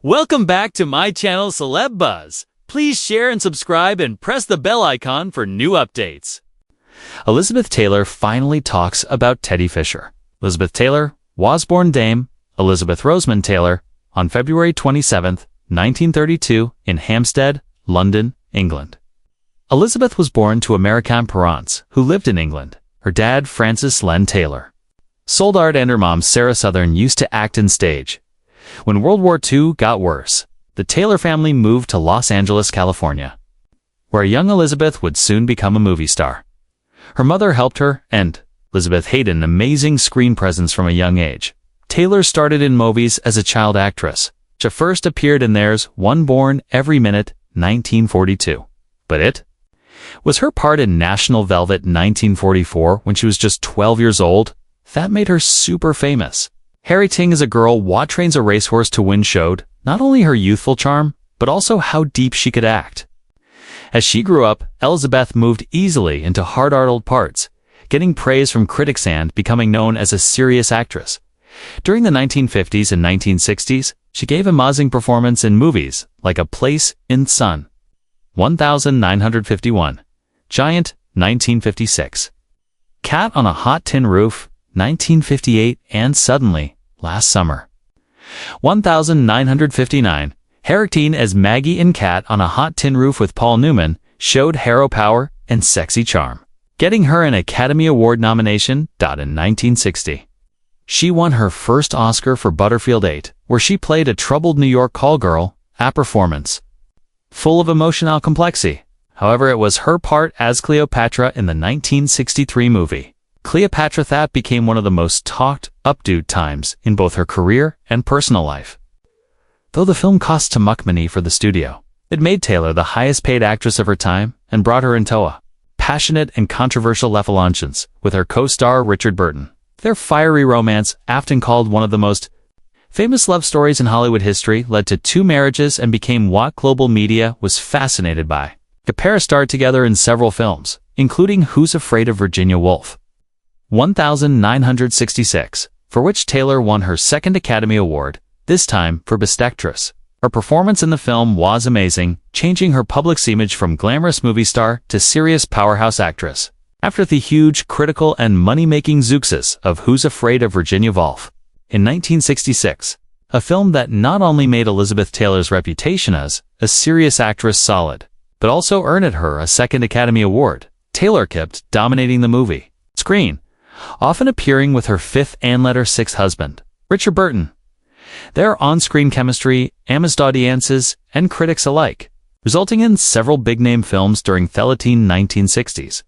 Welcome back to my channel Celeb Buzz. Please share and subscribe and press the bell icon for new updates. Elizabeth Taylor finally talks about Teddy Fisher. Elizabeth Taylor was born Dame Elizabeth Rosamond Taylor on February 27, 1932 in Hampstead, London, England. Elizabeth was born to American parents who lived in England. Her dad, Francis Len Taylor, sold art, and her mom, Sarah Southern, used to act in stage. When World War II got worse, the Taylor family moved to Los Angeles, California, where young Elizabeth would soon become a movie star. Her mother helped her, and Elizabeth had an amazing screen presence from a young age. Taylor started in movies as a child actress. She first appeared in There's One Born Every Minute, 1942. But it was her part in National Velvet, 1944, when she was just 12 years old, that made her super famous. Harry Ting as a girl what trains a racehorse to win showed not only her youthful charm, but also how deep she could act. As she grew up, Elizabeth moved easily into hard-art parts, getting praise from critics and becoming known as a serious actress. During the 1950s and 1960s, she gave amazing performance in movies like A Place in the Sun, 1951, Giant, 1956, Cat on a Hot Tin Roof, 1958, and Suddenly, last summer. 1959, Harry Ting as Maggie in Cat on a Hot Tin Roof with Paul Newman showed hero power and sexy charm, getting her an Academy Award nomination. In 1960, she won her first Oscar for Butterfield 8, where she played a troubled New York call girl, a performance full of emotional complexity. However, it was her part as Cleopatra in the 1963 movie Cleopatra that became one of the most talked updo times in both her career and personal life. Though the film cost too much money for the studio, it made Taylor the highest paid actress of her time and brought her into a passionate and controversial alliance with her co-star Richard Burton. Their fiery romance, often called one of the most famous love stories in Hollywood history, led to 2 marriages and became what global media was fascinated by. The pair starred together in several films, including Who's Afraid of Virginia Woolf, 1966, for which Taylor won her second Academy Award, this time for Best Actress. Her performance in the film was amazing, changing her public's image from glamorous movie star to serious powerhouse actress. After the huge critical and money-making success of Who's Afraid of Virginia Woolf in 1966, a film that not only made Elizabeth Taylor's reputation as a serious actress solid, but also earned her a second Academy Award, Taylor kept dominating the movie screen, often appearing with her fifth and later sixth husband, Richard Burton. Their on-screen chemistry amused audiences and critics alike, resulting in several big-name films during the 1960s.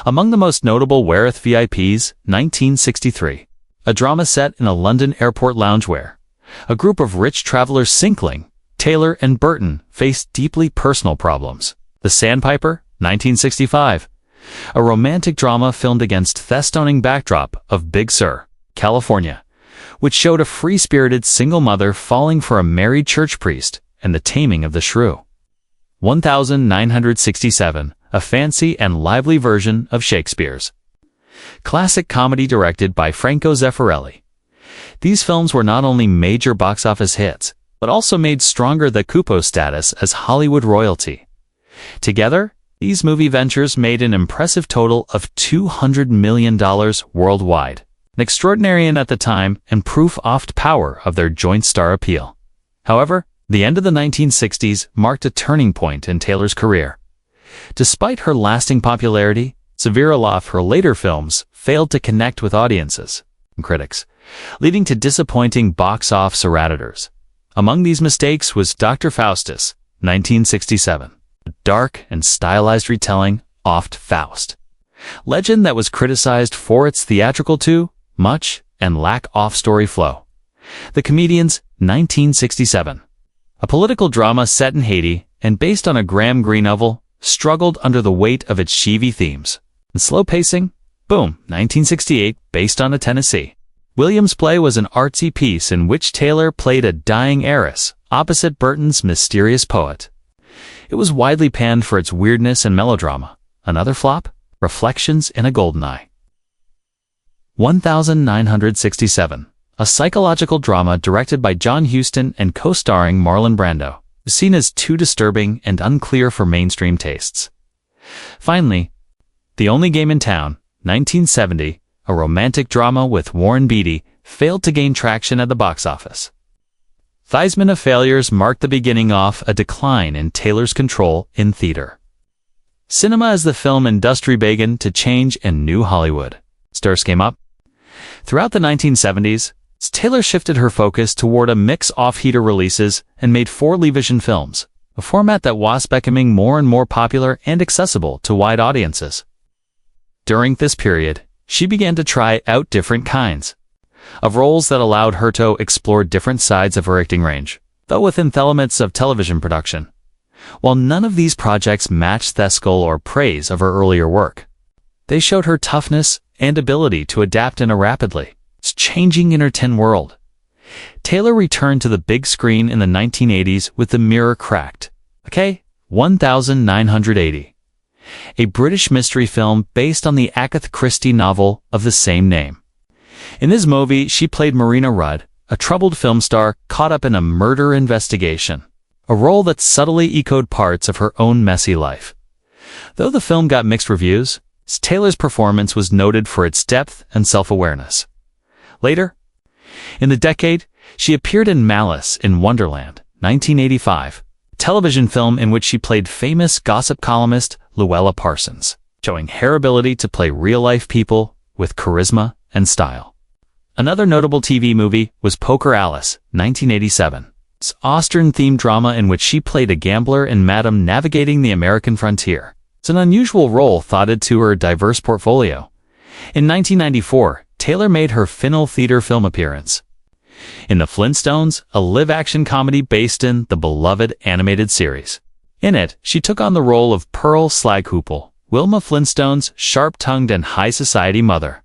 Among the most notable were VIPs, 1963, a drama set in a London airport lounge where a group of rich travelers sinking, Taylor and Burton faced deeply personal problems. The Sandpiper, 1965, a romantic drama filmed against the stunning backdrop of Big Sur, California, which showed a free-spirited single mother falling for a married church priest and the taming of the shrew. 1967, a fancy and lively version of Shakespeare's classic comedy directed by Franco Zeffirelli. These films were not only major box office hits, but also made stronger the Cupo status as Hollywood royalty. Together, these movie ventures made an impressive total of $200 million worldwide, an extraordinary at the time and proof of the power of their joint star appeal. However, the end of the 1960s marked a turning point in Taylor's career. Despite her lasting popularity, several of her later films failed to connect with audiences and critics, leading to disappointing box office returns. Among these mistakes was Dr. Faustus, 1967. A dark and stylized retelling of Faust, legend that was criticized for its theatrical too much and lack of story flow. The Comedians, 1967, a political drama set in Haiti and based on a Graham Greene novel, struggled under the weight of its Chevy themes and slow pacing. Boom, 1968, based on a Tennessee Williams play, was an artsy piece in which Taylor played a dying heiress opposite Burton's mysterious poet. It was widely panned for its weirdness and melodrama. Another flop, Reflections in a Golden Eye. 1967, a psychological drama directed by John Huston and co-starring Marlon Brando, was seen as too disturbing and unclear for mainstream tastes. Finally, The Only Game in Town, 1970, a romantic drama with Warren Beatty, failed to gain traction at the box office. Theismann of failures marked the beginning of a decline in Taylor's control in theater. Cinema as the film industry began to change in New Hollywood. Stirs came up. Throughout the 1970s, Taylor shifted her focus toward a mix of heater releases and made 4 Levision films, a format that was becoming more and more popular and accessible to wide audiences. During this period, she began to try out different kinds of roles that allowed her to explore different sides of her acting range, though within elements of television production. While none of these projects matched the scale or praise of her earlier work, they showed her toughness and ability to adapt in a rapidly changing entertainment world. Taylor returned to the big screen in the 1980s with The Mirror Cracked, 1980, a British mystery film based on the Agatha Christie novel of the same name. In this movie, she played Marina Rudd, a troubled film star caught up in a murder investigation, a role that subtly echoed parts of her own messy life. Though the film got mixed reviews, Taylor's performance was noted for its depth and self-awareness. Later, in the decade, she appeared in Malice in Wonderland, 1985, a television film in which she played famous gossip columnist Luella Parsons, showing her ability to play real-life people with charisma and style. Another notable TV movie was Poker Alice, 1987. It's an Austrian-themed drama in which she played a gambler and madam navigating the American frontier. It's an unusual role thoughted to her diverse portfolio. In 1994, Taylor made her final theater film appearance in The Flintstones, a live-action comedy based in the beloved animated series. In it, she took on the role of Pearl Slaghoople, Wilma Flintstone's sharp-tongued and high-society mother.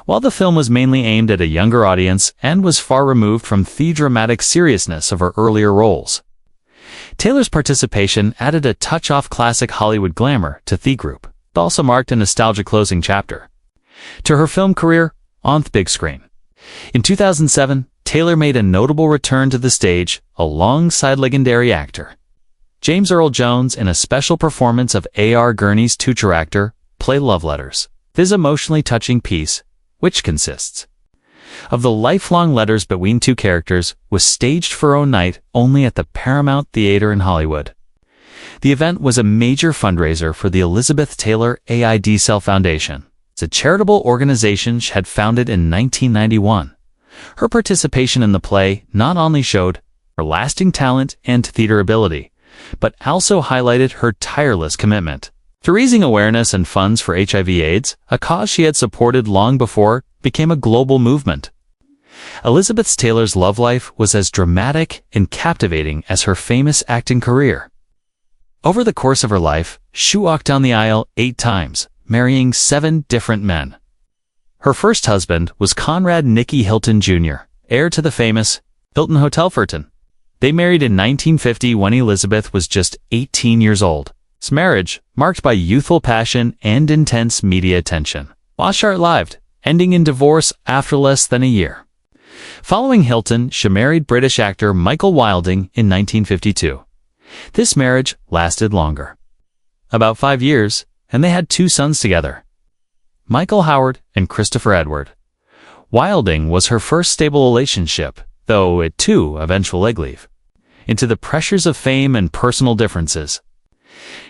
While the film was mainly aimed at a younger audience and was far removed from the dramatic seriousness of her earlier roles, Taylor's participation added a touch of classic Hollywood glamour to the group, but also marked a nostalgic closing chapter to her film career on the big screen. In 2007, Taylor made a notable return to the stage alongside legendary actor James Earl Jones in a special performance of A.R. Gurney's Tutor Actor, Play Love Letters. This emotionally touching piece, which consists of the lifelong letters between two characters, was staged for one night only at the Paramount Theater in Hollywood. The event was a major fundraiser for the Elizabeth Taylor AIDS Foundation. It's a charitable organization she had founded in 1991. Her participation in the play not only showed her lasting talent and theater ability, but also highlighted her tireless commitment to raising awareness and funds for HIV/AIDS, a cause she had supported long before it became a global movement. Elizabeth Taylor's love life was as dramatic and captivating as her famous acting career. Over the course of her life, she walked down the aisle 8 times, marrying 7 different men. Her first husband was Conrad Nicky Hilton Jr., heir to the famous Hilton Hotel Fulton. They married in 1950 when Elizabeth was just 18 years old. This marriage, marked by youthful passion and intense media attention, was short-lived, ending in divorce after less than a year. Following Hilton, she married British actor Michael Wilding in 1952. This marriage lasted longer, about 5 years, and they had 2 sons together, Michael Howard and Christopher Edward. Wilding was her first stable relationship, though it too eventually leaked into the pressures of fame and personal differences.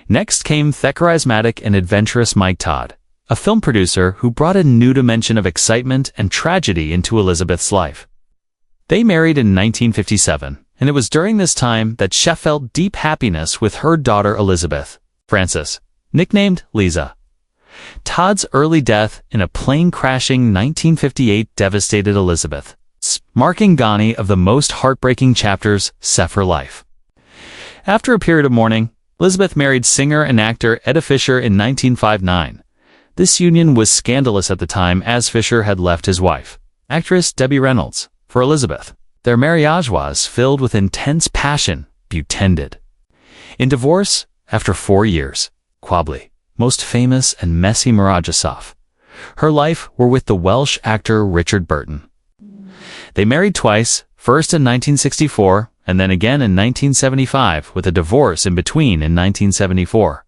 Next came the charismatic and adventurous Mike Todd, a film producer who brought a new dimension of excitement and tragedy into Elizabeth's life. They married in 1957, and it was during this time that she felt deep happiness with her daughter Elizabeth Frances, nicknamed Lisa. Todd's early death in a plane-crashing 1958 devastated Elizabeth, marking one of the most heartbreaking chapters of her life. After a period of mourning, Elizabeth married singer and actor Etta Fisher in 1959. This union was scandalous at the time, as Fisher had left his wife, actress Debbie Reynolds, for Elizabeth. Their marriage was filled with intense passion, but ended in divorce after 4 years. Quably, most famous and messy marriages of her life were with the Welsh actor Richard Burton. They married twice, first in 1964 and then again in 1975, with a divorce in between in 1974.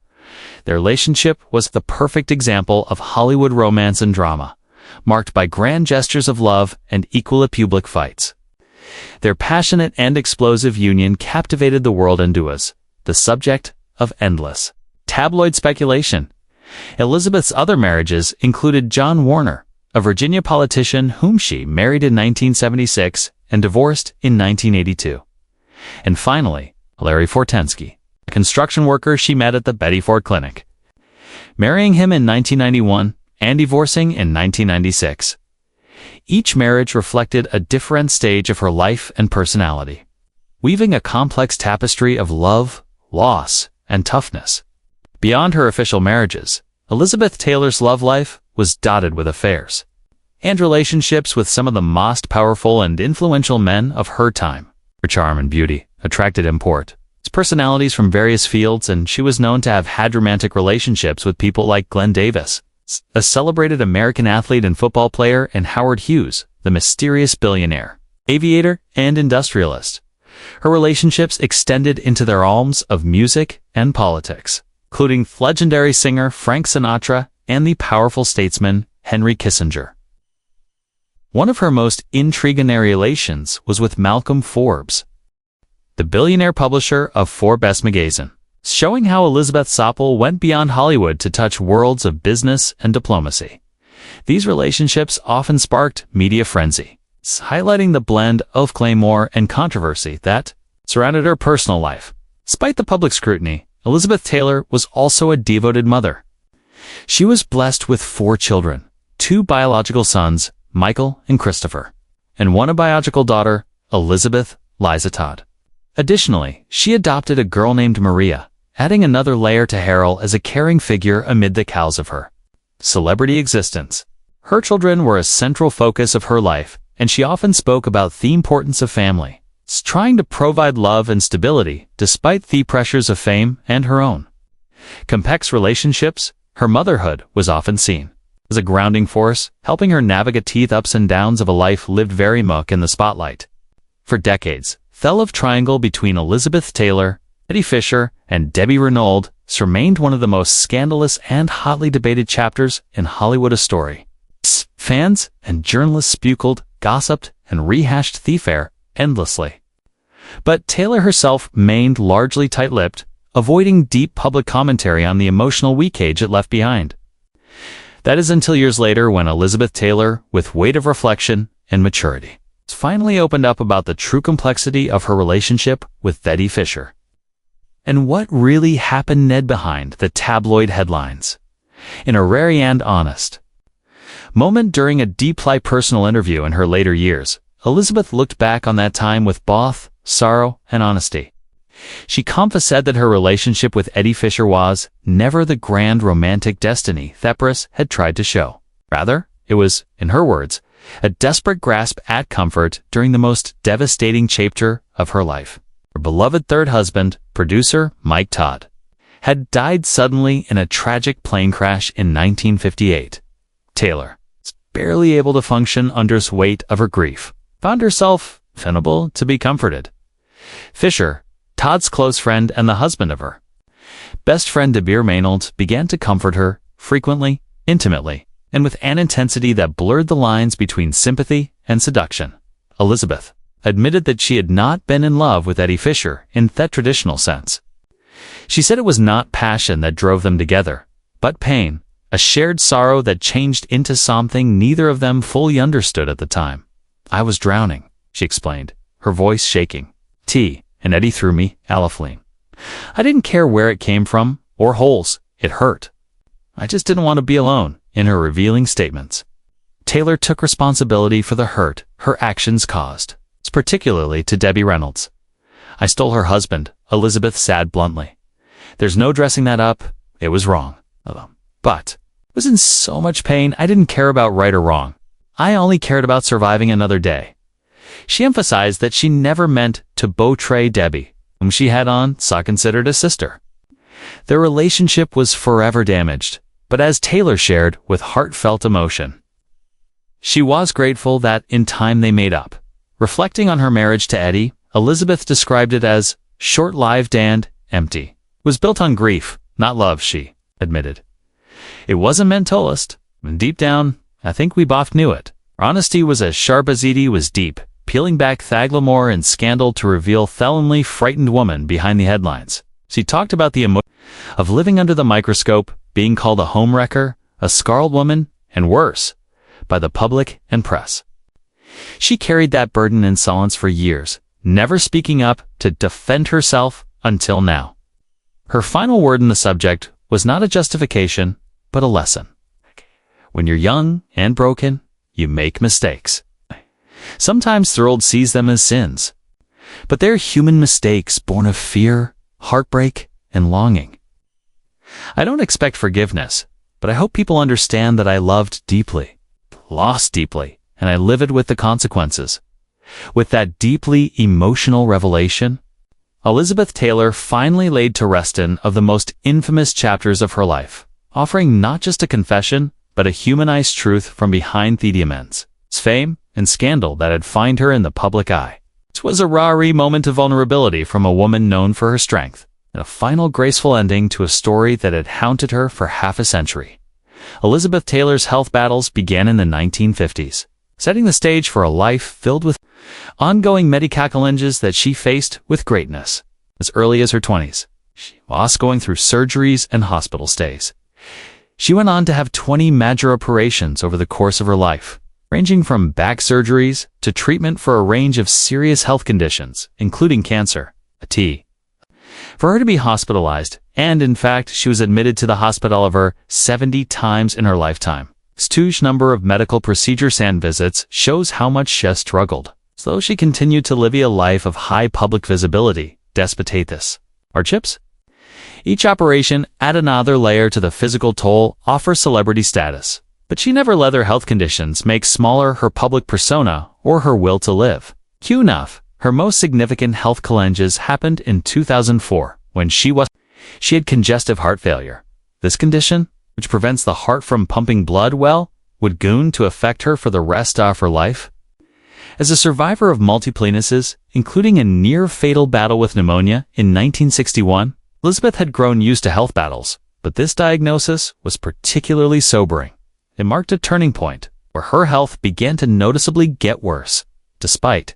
Their relationship was the perfect example of Hollywood romance and drama, marked by grand gestures of love and equal public fights. Their passionate and explosive union captivated the world and was the subject of endless tabloid speculation. Elizabeth's other marriages included John Warner, a Virginia politician whom she married in 1976 and divorced in 1982. And finally, Larry Fortensky, a construction worker she met at the Betty Ford Clinic, marrying him in 1991 and divorcing in 1996. Each marriage reflected a different stage of her life and personality, weaving a complex tapestry of love, loss, and toughness. Beyond her official marriages, Elizabeth Taylor's love life was dotted with affairs and relationships with some of the most powerful and influential men of her time. Her charm and beauty attracted import personalities from various fields, and she was known to have had romantic relationships with people like Glenn Davis, a celebrated American athlete and football player, and Howard Hughes, the mysterious billionaire, aviator, and industrialist. Her relationships extended into the realms of music and politics, including legendary singer Frank Sinatra and the powerful statesman Henry Kissinger. One of her most intriguing relations was with Malcolm Forbes, the billionaire publisher of Forbes magazine, showing how Elizabeth Soppel went beyond Hollywood to touch worlds of business and diplomacy. These relationships often sparked media frenzy, highlighting the blend of glamour and controversy that surrounded her personal life. Despite the public scrutiny, Elizabeth Taylor was also a devoted mother. She was blessed with 4 children, 2 biological sons, Michael and Christopher, and 1 biological daughter, Elizabeth Liza Todd. Additionally, she adopted a girl named Maria, adding another layer to her role as a caring figure amid the chaos of her celebrity existence. Her children were a central focus of her life, and she often spoke about the importance of family, trying to provide love and stability despite the pressures of fame and her own complex relationships. Her motherhood was often seen as a grounding force, helping her navigate the ups and downs of a life lived very much in the spotlight. For decades, the love triangle between Elizabeth Taylor, Eddie Fisher, and Debbie Reynolds remained one of the most scandalous and hotly debated chapters in Hollywood history. Fans and journalists speculated, gossiped, and rehashed the affair endlessly. But Taylor herself remained largely tight-lipped, avoiding deep public commentary on the emotional wreckage it left behind. That is until years later when Elizabeth Taylor, with weight of reflection and maturity, finally opened up about the true complexity of her relationship with Eddie Fisher and what really happened behind the tabloid headlines. In a rare and honest moment during a deeply personal interview in her later years, Elizabeth looked back on that time with both sorrow and honesty. She confessed that her relationship with Eddie Fisher was never the grand romantic destiny that Briss had tried to show. Rather, it was, in her words, a desperate grasp at comfort during the most devastating chapter of her life. Her beloved third husband, producer Mike Todd, had died suddenly in a tragic plane crash in 1958. Taylor, barely able to function under the weight of her grief, found herself unable to be comforted. Fisher, Todd's close friend and the husband of her best friend Debbie Reynolds, began to comfort her frequently, intimately, and with an intensity that blurred the lines between sympathy and seduction. Elizabeth admitted that she had not been in love with Eddie Fisher in that traditional sense. She said it was not passion that drove them together, but pain, a shared sorrow that changed into something neither of them fully understood at the time. "I was drowning," she explained, her voice shaking. And Eddie threw me alafline. I didn't care where it came from or holes. It hurt. I just didn't want to be alone." In her revealing statements, Taylor took responsibility for the hurt her actions caused, particularly to Debbie Reynolds. "I stole her husband," Elizabeth said bluntly. "There's no dressing that up. It was wrong. But I was in so much pain I didn't care about right or wrong. I only cared about surviving another day." She emphasized that she never meant to betray Debbie, whom she had considered a sister. Their relationship was forever damaged, but as Taylor shared with heartfelt emotion, she was grateful that in time they made up. Reflecting on her marriage to Eddie, Elizabeth described it as short-lived and empty. It was built on grief, not love, she admitted. It wasn't mentalist. Deep down, I think we both knew it. Her honesty was as sharp as Edie was deep, peeling back Thaglamore and Scandal to reveal felonly frightened woman behind the headlines. She talked about the emotion of living under the microscope, being called a homewrecker, a scarred woman, and worse, by the public and press. She carried that burden in silence for years, never speaking up to defend herself until now. Her final word in the subject was not a justification, but a lesson. When you're young and broken, you make mistakes. Sometimes the world sees them as sins, but they're human mistakes born of fear, heartbreak, and longing. I don't expect forgiveness, but I hope people understand that I loved deeply, lost deeply, and I livid with the consequences. With that deeply emotional revelation, Elizabeth Taylor finally laid to rest one of the most infamous chapters of her life, offering not just a confession, but a humanized truth from behind the diamonds, fame, and scandal that had found her in the public eye. It was a rare moment of vulnerability from a woman known for her strength, and a final graceful ending to a story that had haunted her for half a century. Elizabeth Taylor's health battles began in the 1950s, setting the stage for a life filled with ongoing medical challenges that she faced with greatness. As early as her 20s, she was going through surgeries and hospital stays. She went on to have 20 major operations over the course of her life, ranging from back surgeries to treatment for a range of serious health conditions, including cancer, For her to be hospitalized, and in fact, she was admitted to the hospital over 70 times in her lifetime. This huge number of medical procedures and visits shows how much she has struggled. So she continued to live a life of high public visibility, despite this hardships. Each operation added another layer to the physical toll, offers celebrity status. But she never let her health conditions make smaller her public persona or her will to live. Q enough, her most significant health challenges happened in 2004, when she had congestive heart failure. This condition, which prevents the heart from pumping blood well, would go to affect her for the rest of her life. As a survivor of multiple illnesses, including a near-fatal battle with pneumonia in 1961, Elizabeth had grown used to health battles, but this diagnosis was particularly sobering. It marked a turning point where her health began to noticeably get worse. Despite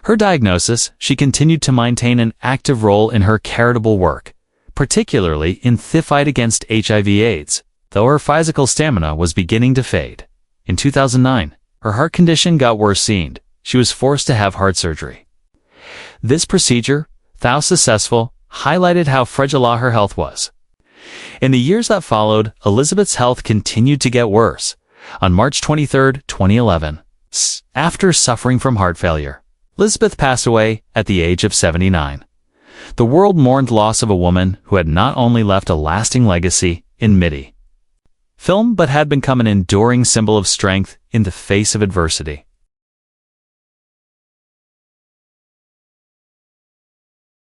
her diagnosis, she continued to maintain an active role in her charitable work, particularly in the fight against HIV/AIDS, though her physical stamina was beginning to fade. In 2009, her heart condition got worse and she was forced to have heart surgery. This procedure, though successful, highlighted how fragile her health was. In the years that followed, Elizabeth's health continued to get worse. On March 23, 2011, after suffering from heart failure, Elizabeth passed away at the age of 79. The world mourned loss of a woman who had not only left a lasting legacy in film but had become an enduring symbol of strength in the face of adversity.